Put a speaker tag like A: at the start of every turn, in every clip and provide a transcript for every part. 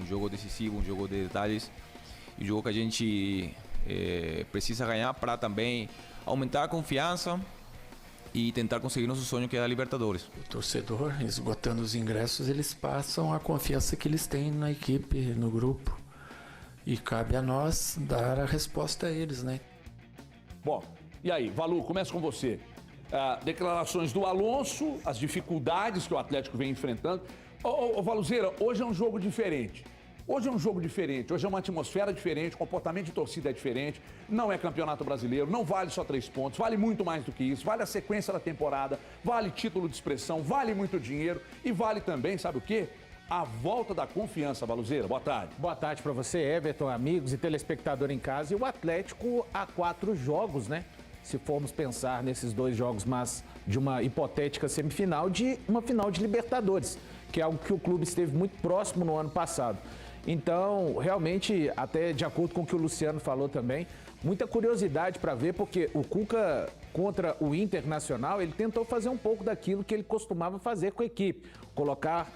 A: um jogo decisivo, um jogo de detalhes, e um jogo que a gente precisa ganhar para também aumentar a confiança e tentar conseguir nosso sonho, que é a Libertadores.
B: O torcedor, esgotando os ingressos, eles passam a confiança que eles têm na equipe, no grupo. E cabe a nós dar a resposta a eles, né?
C: Bom, e aí, Valu, começa com você. Declarações do Alonso, as dificuldades que o Atlético vem enfrentando. Ô Valuzeira, hoje é um jogo diferente. Hoje é uma atmosfera diferente, comportamento de torcida é diferente, não é campeonato brasileiro, não vale só 3 pontos, vale muito mais do que isso, vale a sequência da temporada, vale título de expressão, vale muito dinheiro e vale também, sabe o quê? A volta da confiança, Valuzeira. Boa tarde.
D: Boa tarde para você, Everton, amigos e telespectador em casa. E o Atlético há 4 jogos, né? Se formos pensar nesses 2 jogos, mas de uma hipotética semifinal, de uma final de Libertadores, que é algo que o clube esteve muito próximo no ano passado. Então, realmente, até de acordo com o que o Luciano falou também, muita curiosidade para ver, porque o Cuca contra o Internacional, ele tentou fazer um pouco daquilo que ele costumava fazer com a equipe, colocar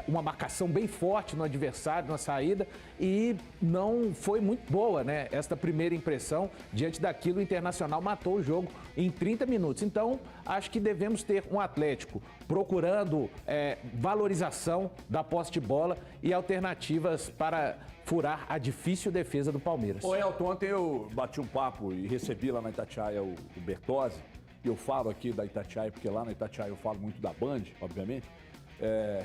D: uma marcação bem forte no adversário, na saída, e não foi muito boa, né? Esta primeira impressão, diante daquilo, o Internacional matou o jogo em 30 minutos. Então, acho que devemos ter um Atlético procurando valorização da posse de bola e alternativas para furar a difícil defesa do Palmeiras.
C: Ô Elton, ontem eu bati um papo e recebi lá na Itatiaia o Bertozzi, e eu falo aqui da Itatiaia, porque lá na Itatiaia eu falo muito da Band, obviamente.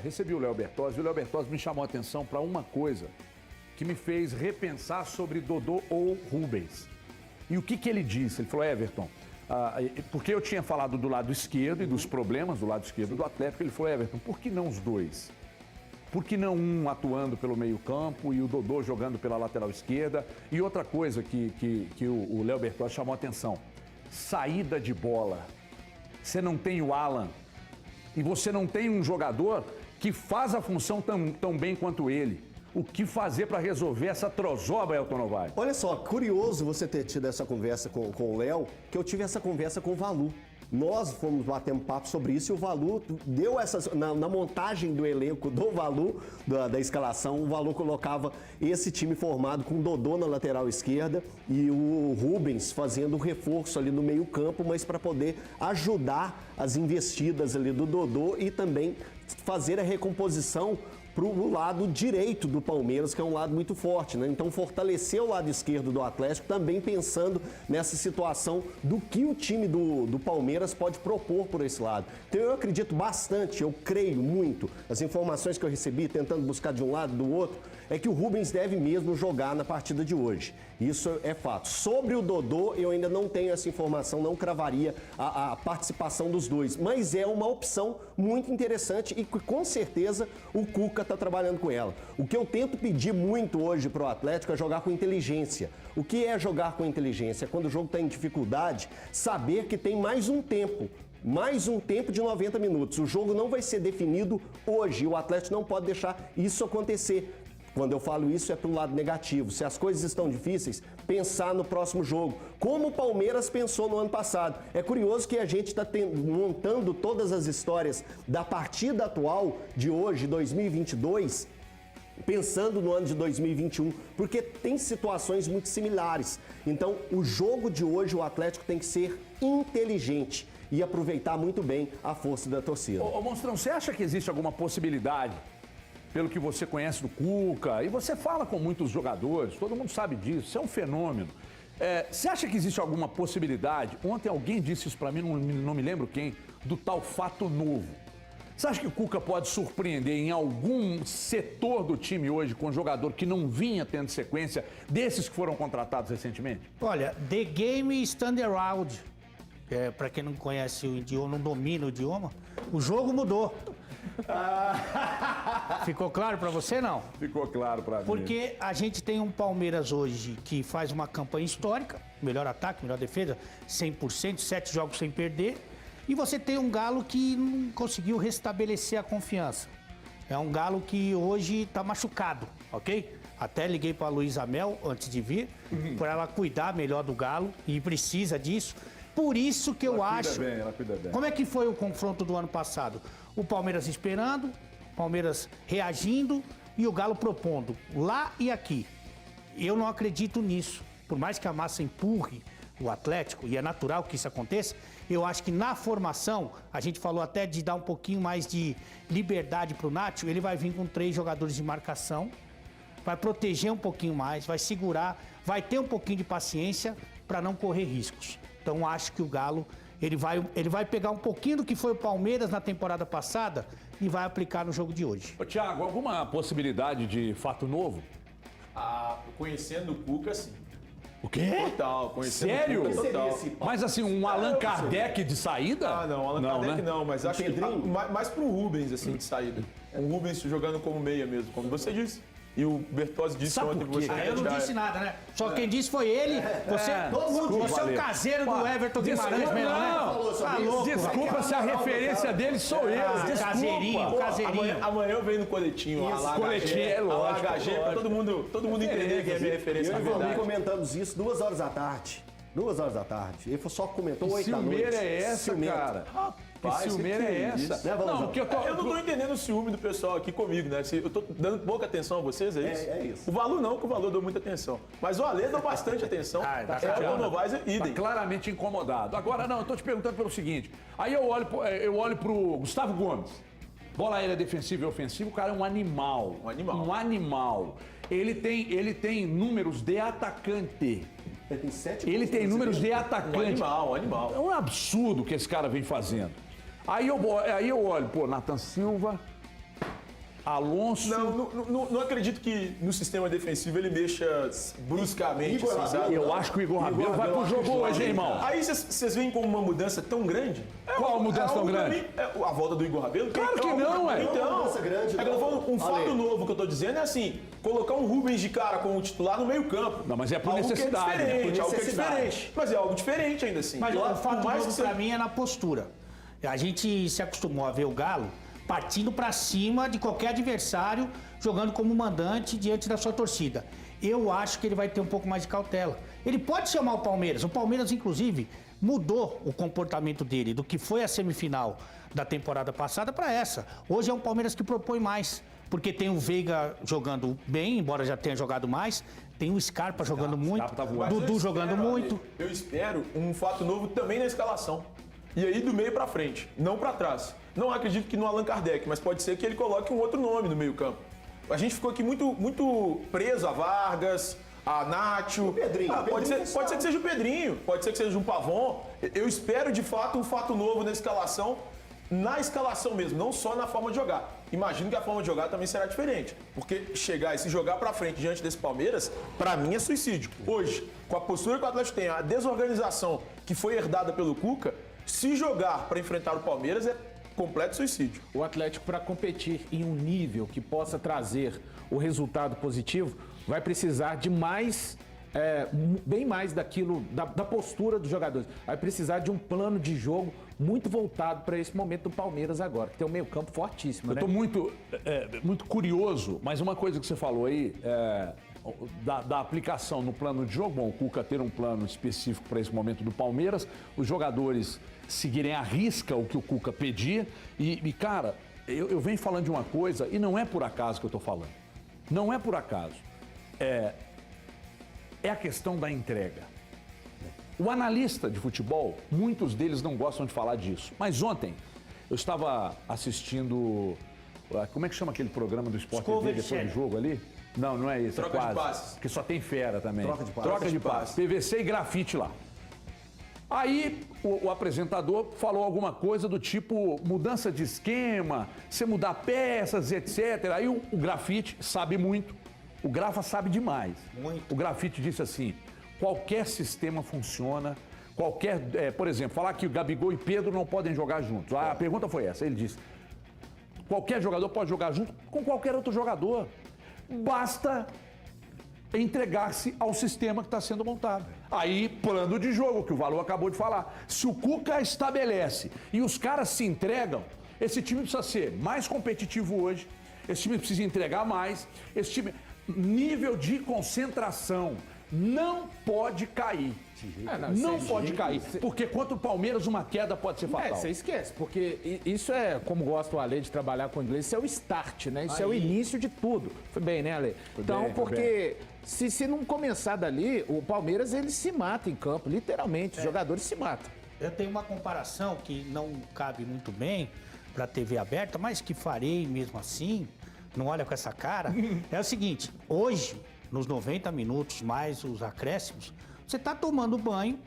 C: Recebi o Léo Bertozzi, e o Léo Bertozzi me chamou a atenção para uma coisa que me fez repensar sobre Dodô ou Rubens. E o que ele disse? Ele falou, Everton, porque eu tinha falado do lado esquerdo e dos problemas do lado esquerdo do Atlético, ele falou, Everton, por que não os dois? Por que não um atuando pelo meio-campo e o Dodô jogando pela lateral esquerda? E outra coisa que o Léo Bertozzi chamou a atenção, saída de bola. Você não tem o Alan e você não tem um jogador que faz a função tão bem quanto ele. O que fazer para resolver essa trozoba, Elton Novaes?
E: Olha só, curioso você ter tido essa conversa com o Léo, que eu tive essa conversa com o Valu. Nós fomos bater um papo sobre isso e o Valu deu na montagem do elenco do Valu, da escalação, o Valu colocava esse time formado com o Dodô na lateral esquerda e o Rubens fazendo o reforço ali no meio campo, mas para poder ajudar as investidas ali do Dodô e também fazer a recomposição para o lado direito do Palmeiras, que é um lado muito forte, né? Então fortalecer o lado esquerdo do Atlético, também pensando nessa situação do que o time do Palmeiras pode propor por esse lado. Então eu acredito bastante, eu creio muito, as informações que eu recebi, tentando buscar de um lado do outro, é que o Rubens deve mesmo jogar na partida de hoje. Isso é fato. Sobre o Dodô, eu ainda não tenho essa informação, não cravaria a participação dos dois, mas é uma opção muito interessante e com certeza o Cuca está trabalhando com ela. O que eu tento pedir muito hoje para o Atlético é jogar com inteligência. O que é jogar com inteligência? É quando o jogo está em dificuldade, saber que tem mais um tempo de 90 minutos. O jogo não vai ser definido hoje. O Atlético não pode deixar isso acontecer. Quando eu falo isso é para o lado negativo. Se as coisas estão difíceis, pensar no próximo jogo. Como o Palmeiras pensou no ano passado. É curioso que a gente está montando todas as histórias da partida atual de hoje, 2022, pensando no ano de 2021, porque tem situações muito similares. Então, o jogo de hoje, o Atlético tem que ser inteligente e aproveitar muito bem a força da torcida.
C: Ô Monstrão, você acha que existe alguma possibilidade, pelo que você conhece do Cuca, e você fala com muitos jogadores, todo mundo sabe disso, isso é um fenômeno. Você acha que existe alguma possibilidade? Ontem alguém disse isso pra mim, não me lembro quem, do tal fato novo. Você acha que o Cuca pode surpreender em algum setor do time hoje com um jogador que não vinha tendo sequência desses que foram contratados recentemente?
F: Olha, the game is turned around. Para quem não conhece o idioma, não domina o idioma, o jogo mudou. Ficou claro para você, não?
C: Ficou claro para mim.
F: Porque a gente tem um Palmeiras hoje que faz uma campanha histórica, melhor ataque, melhor defesa, 100%, 7 jogos sem perder. E você tem um Galo que não conseguiu restabelecer a confiança. É um Galo que hoje está machucado, ok? Até liguei para a Luísa Mel antes de vir, para ela cuidar melhor do Galo, e precisa disso. Por isso que eu acho...
C: Ela cuida bem.
F: Como é que foi o confronto do ano passado? O Palmeiras esperando, Palmeiras reagindo e o Galo propondo lá e aqui. Eu não acredito nisso. Por mais que a massa empurre o Atlético, e é natural que isso aconteça, eu acho que na formação, a gente falou até de dar um pouquinho mais de liberdade para o Nacho, ele vai vir com 3 jogadores de marcação, vai proteger um pouquinho mais, vai segurar, vai ter um pouquinho de paciência para não correr riscos. Então acho que o Galo, ele vai pegar um pouquinho do que foi o Palmeiras na temporada passada e vai aplicar no jogo de hoje.
C: Ô, Thiago, alguma possibilidade de fato novo?
A: Conhecendo o Cuca, sim.
C: O quê?
A: Total, conhecendo
C: Sério?
A: o Cuca, total.
C: Mas assim, um Allan Kardec de saída?
A: Allan Kardec
C: né?
A: não, mas acho que mais pro Rubens, assim, de saída. Um Rubens jogando como meia mesmo, como você disse. E o Bertozzi disse
C: Sabe
A: ontem
C: por
A: que
C: quê?
A: você...
F: Eu não disse nada, né? Só quem disse foi ele. Você é o caseiro do Everton Guimarães mesmo, né? Tá louco,
C: Desculpa se a referência dele sou eu. Desculpa.
F: Caseirinho.
A: Amanhã eu venho no coletinho.
C: Coletinho, é lógico.
A: HG, pra todo mundo entender que é a minha referência, na
E: Eu e o Valmir
A: verdade.
E: comentamos isso 2 horas da tarde. 2 horas da tarde. Ele só comentou 8 da noite.
C: Ciumeira é essa, cara? Que ciumeira é essa?
E: Né, Valzão?
C: Não, porque
A: Eu não tô entendendo o ciúme do pessoal aqui comigo, né? Eu tô dando pouca atenção a vocês, é isso?
E: É isso.
A: O Valu não, que o Valu eu dou muita atenção. Mas o Alê deu bastante atenção. É o Novaes e
C: Tá
A: idem.
C: claramente incomodado. Agora, não, eu tô te perguntando pelo seguinte. Aí eu olho pro Gustavo Gomes. Bola aérea defensiva e ofensiva, o cara é um animal. Um animal. Ele tem números de atacante.
E: Ele tem 7
C: Ele tem números de atacante.
A: Um animal.
C: É um absurdo o que esse cara vem fazendo. Aí eu olho, pô, Nathan Silva, Alonso...
A: Não acredito que no sistema defensivo ele mexa bruscamente.
E: Igor
A: assim, sabe?
E: Rabelo,
C: Eu acho que o Igor Rabelo vai pro jogo hoje, hein, irmão?
A: Aí vocês veem como uma mudança tão grande?
C: Qual mudança tão grande?
A: A volta do Igor Rabelo?
C: Claro que não, é.
A: Então,
E: uma mudança grande,
A: é que eu tô falando, um
E: Ale.
A: fato novo que eu tô dizendo é assim, colocar um Rubens de cara como titular no meio campo.
C: Não, mas é por
A: Algo que
C: necessidade,
A: é
C: né?
A: diferente,
E: Por
A: algo que é
E: necessidade.
A: diferente. Mas é algo diferente ainda assim.
F: Mas o fato
A: mais
F: novo
A: que
F: pra mim é na postura. A gente se acostumou a ver o Galo partindo pra cima de qualquer adversário, jogando como mandante diante da sua torcida. Eu acho que ele vai ter um pouco mais de cautela. Ele pode chamar o Palmeiras. O Palmeiras, inclusive, mudou o comportamento dele do que foi a semifinal da temporada passada para essa. Hoje é um Palmeiras que propõe mais, porque tem o Veiga jogando bem, embora já tenha jogado mais, tem o Scarpa jogando muito,
C: tá voando.
F: Dudu jogando muito.
A: Eu espero um fato novo também na escalação. E aí do meio pra frente, não pra trás. Não acredito que no Allan Kardec, mas pode ser que ele coloque um outro nome no meio campo. A gente ficou aqui muito preso a Vargas, a Nacho.
E: Pedrinho.
A: Pode ser que seja o Pedrinho, pode ser que seja um Pavon. Eu espero de fato um fato novo na escalação mesmo, não só na forma de jogar. Imagino que a forma de jogar também será diferente, porque chegar e se jogar pra frente diante desse Palmeiras, pra mim é suicídio. Hoje, com a postura que o Atlético tem, a desorganização que foi herdada pelo Cuca, se jogar pra enfrentar o Palmeiras é completo suicídio.
D: O Atlético, para competir em um nível que possa trazer o resultado positivo, vai precisar de mais, bem mais daquilo, da postura dos jogadores. Vai precisar de um plano de jogo muito voltado para esse momento do Palmeiras agora, que tem um meio-campo fortíssimo,
C: Eu
D: né?
C: tô muito curioso, mas uma coisa que você falou aí, da aplicação no plano de jogo, bom, o Cuca ter um plano específico para esse momento do Palmeiras, os jogadores seguirem à risca o que o Cuca pedia, e cara, eu venho falando de uma coisa, e não é por acaso que eu tô falando, não é por acaso, é a questão da entrega. O analista de futebol, muitos deles não gostam de falar disso, mas ontem eu estava assistindo, como é que chama aquele programa do Sport TV depois do jogo ali? Não é esse,
A: Troca
C: é
A: de
C: quase.
A: passes.
C: Porque só tem fera também.
E: Troca de passes.
C: PVC e grafite lá. Aí o apresentador falou alguma coisa do tipo mudança de esquema, você mudar peças, etc. Aí o grafite sabe muito, o Grafa sabe demais.
F: Muito.
C: O grafite disse assim, qualquer sistema funciona, por exemplo, falar que o Gabigol e Pedro não podem jogar juntos. A pergunta foi essa, ele disse, qualquer jogador pode jogar junto com qualquer outro jogador. Basta entregar-se ao sistema que está sendo montado. Aí, plano de jogo, que o Valor acabou de falar. Se o Cuca estabelece e os caras se entregam, esse time precisa ser mais competitivo hoje, esse time precisa entregar mais, esse time... Nível de concentração, não pode cair. Não pode cair. Porque contra o Palmeiras, uma queda pode ser fatal.
D: Você esquece, porque isso é, como gosta o Ale de trabalhar com inglês, isso é o start, né? Isso é o início de tudo. Foi bem, né, Ale? Então,
C: bem, foi
D: porque se não começar dali, o Palmeiras, ele se mata em campo, literalmente. Os jogadores se matam.
F: Eu tenho uma comparação que não cabe muito bem para a TV aberta, mas que farei mesmo assim, não olha com essa cara. É o seguinte, hoje, nos 90 minutos mais os acréscimos, você tá tomando banho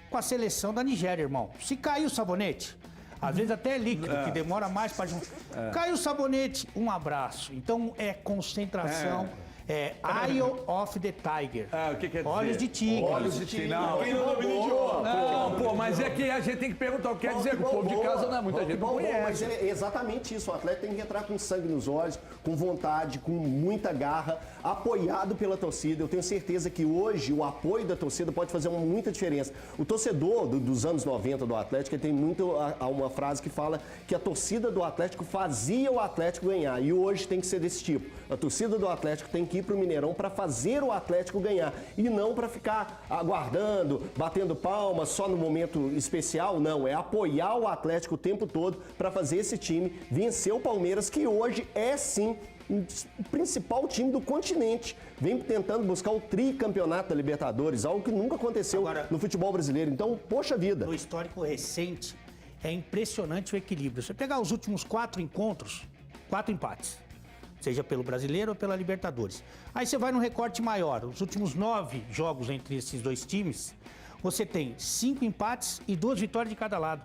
F: com a seleção da Nigéria, irmão. Se cair o sabonete, às vezes até é líquido, que demora mais para juntar. Caiu o sabonete, um abraço. Então é concentração. Eye of the Tiger.
C: O que quer dizer?
F: Olhos de tigre.
C: Olhos de tigre. Não, mas é que a gente tem que perguntar o que quer dizer, que o povo de casa não é muita gente não conhece.
E: Mas é exatamente isso, o atleta tem que entrar com sangue nos olhos, com vontade, com muita garra, apoiado pela torcida. Eu tenho certeza que hoje o apoio da torcida pode fazer muita diferença. O torcedor dos anos 90 do Atlético, ele tem muito uma frase que fala que a torcida do Atlético fazia o Atlético ganhar, e hoje tem que ser desse tipo. A torcida do Atlético tem que ir para o Mineirão para fazer o Atlético ganhar e não para ficar aguardando, batendo palmas só no momento especial. Não, é apoiar o Atlético o tempo todo para fazer esse time vencer o Palmeiras, que hoje é sim o principal time do continente. Vem tentando buscar o tricampeonato da Libertadores, algo que nunca aconteceu no futebol brasileiro. Então, poxa vida.
F: No histórico recente, é impressionante o equilíbrio. Se você pegar os últimos 4 encontros, 4 empates. Seja pelo Brasileiro ou pela Libertadores. Aí você vai no recorte maior, os últimos 9 jogos entre esses dois times, você tem 5 empates e 2 vitórias de cada lado.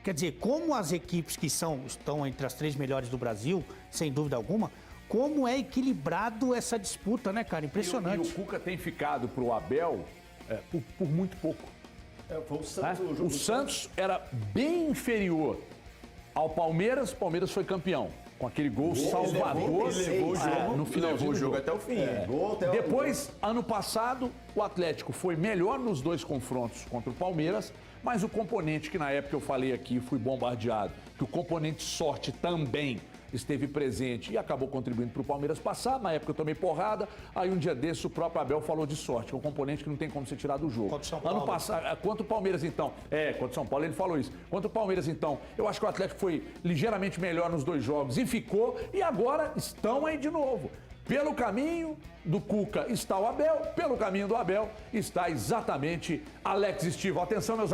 F: Quer dizer, como as equipes que estão entre as 3 melhores do Brasil, sem dúvida alguma, como é equilibrado essa disputa, né, cara? Impressionante.
C: E o Cuca tem ficado pro Abel por muito pouco. O Santos era bem inferior ao Palmeiras, o Palmeiras foi campeão. Com aquele gol salvador
A: levou o jogo,
C: no final
A: levou o jogo até o fim.
C: Depois, ano passado, o Atlético foi melhor nos 2 confrontos contra o Palmeiras, mas o componente que na época eu falei aqui, fui bombardeado, que o componente sorte também esteve presente e acabou contribuindo para o Palmeiras passar. Na época eu tomei porrada, aí um dia desse o próprio Abel falou de sorte, que é um componente que não tem como ser tirado do jogo.
F: Contra o São Paulo.
C: Ano passado, quanto o Palmeiras então? Contra o São Paulo ele falou isso. Quanto o Palmeiras então, eu acho que o Atlético foi ligeiramente melhor nos 2 jogos e ficou, e agora estão aí de novo. Pelo caminho do Cuca está o Abel, pelo caminho do Abel está exatamente Alex Stival. Atenção, meus